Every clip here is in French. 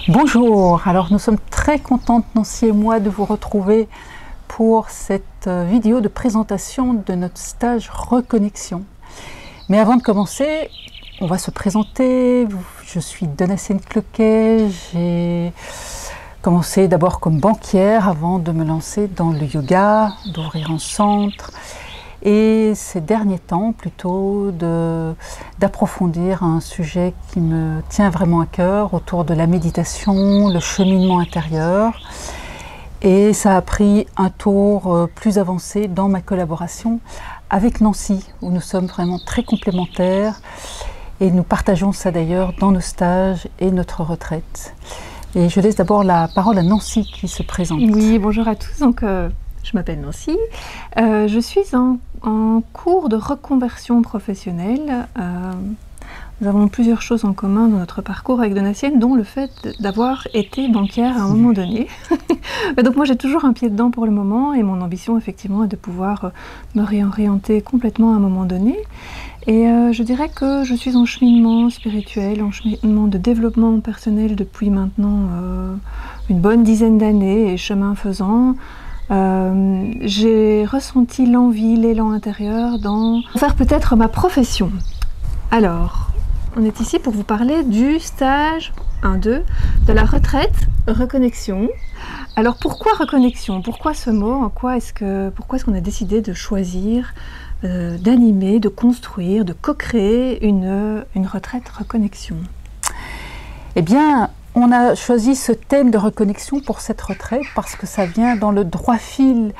Bonjour, alors nous sommes très contentes, Nancy et moi, de vous retrouver pour cette vidéo de présentation de notre stage Reconnexion. Mais avant de commencer, on va se présenter. Je suis Donatienne Cloquet, j'ai commencé d'abord comme banquière avant de me lancer dans le yoga, d'ouvrir un centre. Et ces derniers temps, plutôt d'approfondir un sujet qui me tient vraiment à cœur autour de la méditation, le cheminement intérieur. Et ça a pris un tour plus avancé dans ma collaboration avec Nancy, où nous sommes vraiment très complémentaires. Et nous partageons ça d'ailleurs dans nos stages et notre retraite. Et je laisse d'abord la parole à Nancy qui se présente. Oui, bonjour à tous. Donc, je m'appelle Nancy. Je suis en cours de reconversion professionnelle. Nous avons plusieurs choses en commun dans notre parcours avec Donatienne, dont le fait d'avoir été banquière à un moment donné. Donc moi j'ai toujours un pied dedans pour le moment et mon ambition effectivement est de pouvoir me réorienter complètement à un moment donné. Et je dirais que je suis en cheminement spirituel, en cheminement de développement personnel depuis maintenant une bonne dizaine d'années et chemin faisant. J'ai ressenti l'envie, l'élan intérieur d'en faire peut-être ma profession. Alors, on est ici pour vous parler du stage 1-2 de la retraite Reconnexion. Alors pourquoi Reconnexion? Pourquoi ce mot? Pourquoi est-ce qu'on a décidé de choisir, d'animer, de construire, de co-créer une retraite Reconnexion? Eh bien, on a choisi ce thème de reconnexion pour cette retraite parce que ça vient dans le droit fil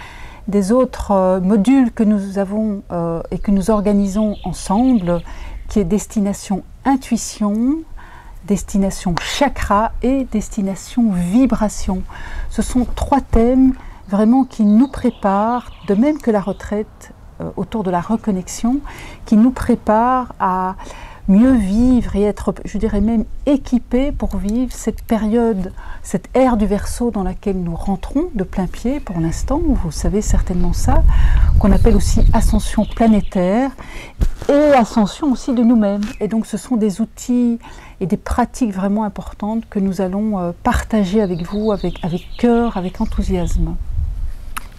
des autres modules que nous avons et que nous organisons ensemble, qui est destination intuition, destination chakra et destination vibration. Ce sont trois thèmes vraiment qui nous préparent, de même que la retraite autour de la reconnexion, qui nous préparent à mieux vivre et être, je dirais même, équipés pour vivre cette période, cette ère du Verseau dans laquelle nous rentrons de plein pied pour l'instant, vous savez certainement ça, qu'on appelle aussi ascension planétaire et ascension aussi de nous-mêmes. Et donc ce sont des outils et des pratiques vraiment importantes que nous allons partager avec vous, avec cœur, avec enthousiasme.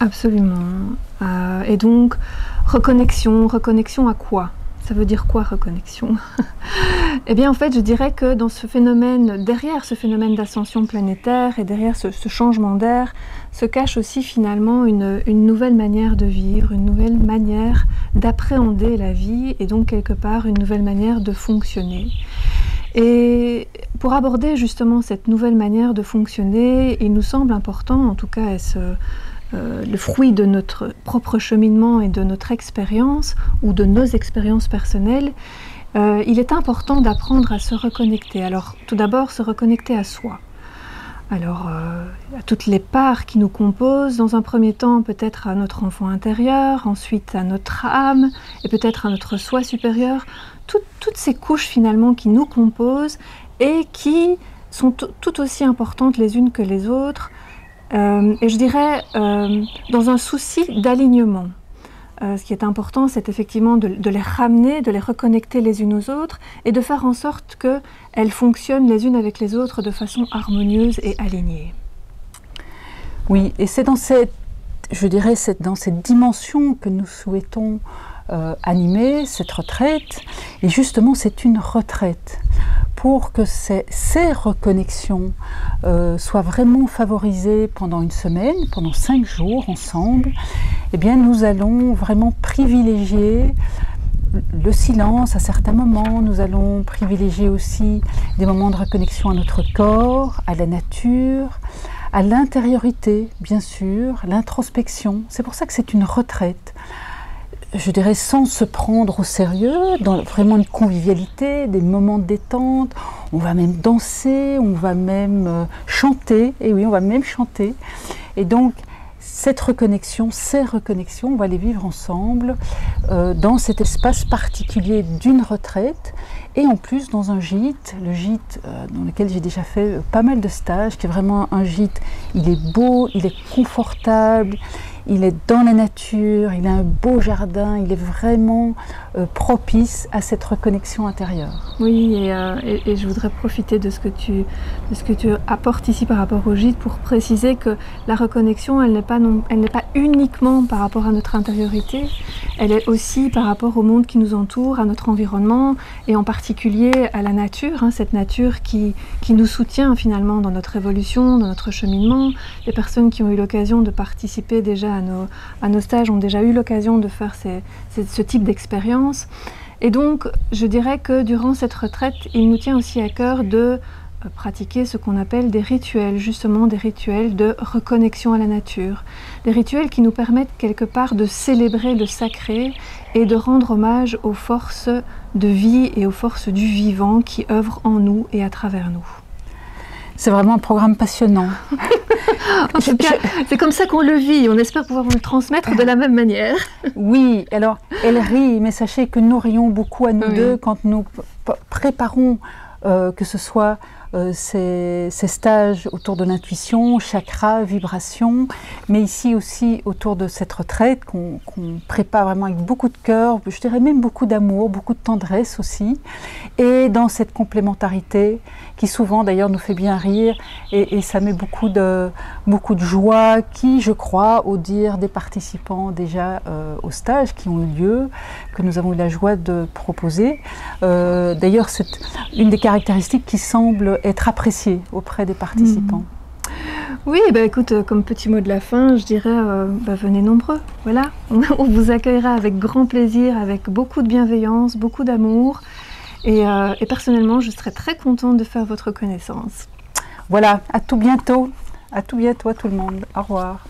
Absolument. Et donc, reconnexion à quoi? Ça veut dire quoi, reconnexion? Eh bien, en fait, je dirais que dans ce phénomène, derrière ce phénomène d'ascension planétaire et derrière ce changement d'air, se cache aussi finalement une nouvelle manière de vivre, une nouvelle manière d'appréhender la vie et donc quelque part une nouvelle manière de fonctionner. Et pour aborder justement cette nouvelle manière de fonctionner, il nous semble important, en tout cas le fruit de notre propre cheminement et de notre expérience ou de nos expériences personnelles, il est important d'apprendre à se reconnecter. Alors tout d'abord se reconnecter à soi. Alors à toutes les parts qui nous composent, dans un premier temps peut-être à notre enfant intérieur, ensuite à notre âme et peut-être à notre soi supérieur, toutes ces couches finalement qui nous composent et qui sont tout aussi importantes les unes que les autres. Et je dirais dans un souci d'alignement. Ce qui est important, c'est effectivement de les ramener, de les reconnecter les unes aux autres et de faire en sorte qu'elles fonctionnent les unes avec les autres de façon harmonieuse et alignée. Oui, et c'est dans cette, je dirais, dans cette dimension que nous souhaitons animer cette retraite. Et justement, c'est une retraite. Pour que ces reconnexions soient vraiment favorisées pendant une semaine, pendant 5 jours ensemble, eh bien nous allons vraiment privilégier le silence à certains moments, nous allons privilégier aussi des moments de reconnexion à notre corps, à la nature, à l'intériorité, bien sûr, l'introspection. C'est pour ça que c'est une retraite. Je dirais sans se prendre au sérieux, dans vraiment une convivialité, des moments de détente. On va même danser, on va même chanter, et oui, on va même chanter. Et donc, ces reconnexions, on va les vivre ensemble dans cet espace particulier d'une retraite et en plus dans un gîte, le gîte dans lequel j'ai déjà fait pas mal de stages, qui est vraiment un gîte, il est beau, il est confortable, il est dans la nature, il a un beau jardin, il est vraiment propice à cette reconnexion intérieure. Oui, et je voudrais profiter de ce que tu apportes ici par rapport au gîte pour préciser que la reconnexion, elle n'est pas uniquement par rapport à notre intériorité, elle est aussi par rapport au monde qui nous entoure, à notre environnement et en particulier à la nature, cette nature qui nous soutient finalement dans notre évolution, dans notre cheminement. Les personnes qui ont eu l'occasion de participer déjà à nos stages ont déjà eu l'occasion de faire ce type d'expérience. Et donc, je dirais que durant cette retraite, il nous tient aussi à cœur de pratiquer ce qu'on appelle des rituels, justement des rituels de reconnexion à la nature. Des rituels qui nous permettent quelque part de célébrer le sacré et de rendre hommage aux forces de vie et aux forces du vivant qui œuvrent en nous et à travers nous. C'est vraiment un programme passionnant. En tout cas, c'est comme ça qu'on le vit. On espère pouvoir vous le transmettre de la même manière. Oui, alors elle rit, mais sachez que nous rions beaucoup à nous deux quand nous préparons, que ce soit ces stages autour de l'intuition, chakra, vibration, mais ici aussi autour de cette retraite qu'on prépare vraiment avec beaucoup de cœur, je dirais même beaucoup d'amour, beaucoup de tendresse aussi, et dans cette complémentarité qui souvent d'ailleurs nous fait bien rire et ça met beaucoup de joie qui, je crois, au dire des participants déjà au stage qui ont eu lieu, que nous avons eu la joie de proposer. D'ailleurs, c'est une des caractéristiques qui semble être appréciée auprès des participants. Oui, écoute, comme petit mot de la fin, je dirais, venez nombreux, voilà. On vous accueillera avec grand plaisir, avec beaucoup de bienveillance, beaucoup d'amour. Et personnellement, je serais très contente de faire votre connaissance. Voilà, à tout bientôt. À tout bientôt à tout le monde. Au revoir.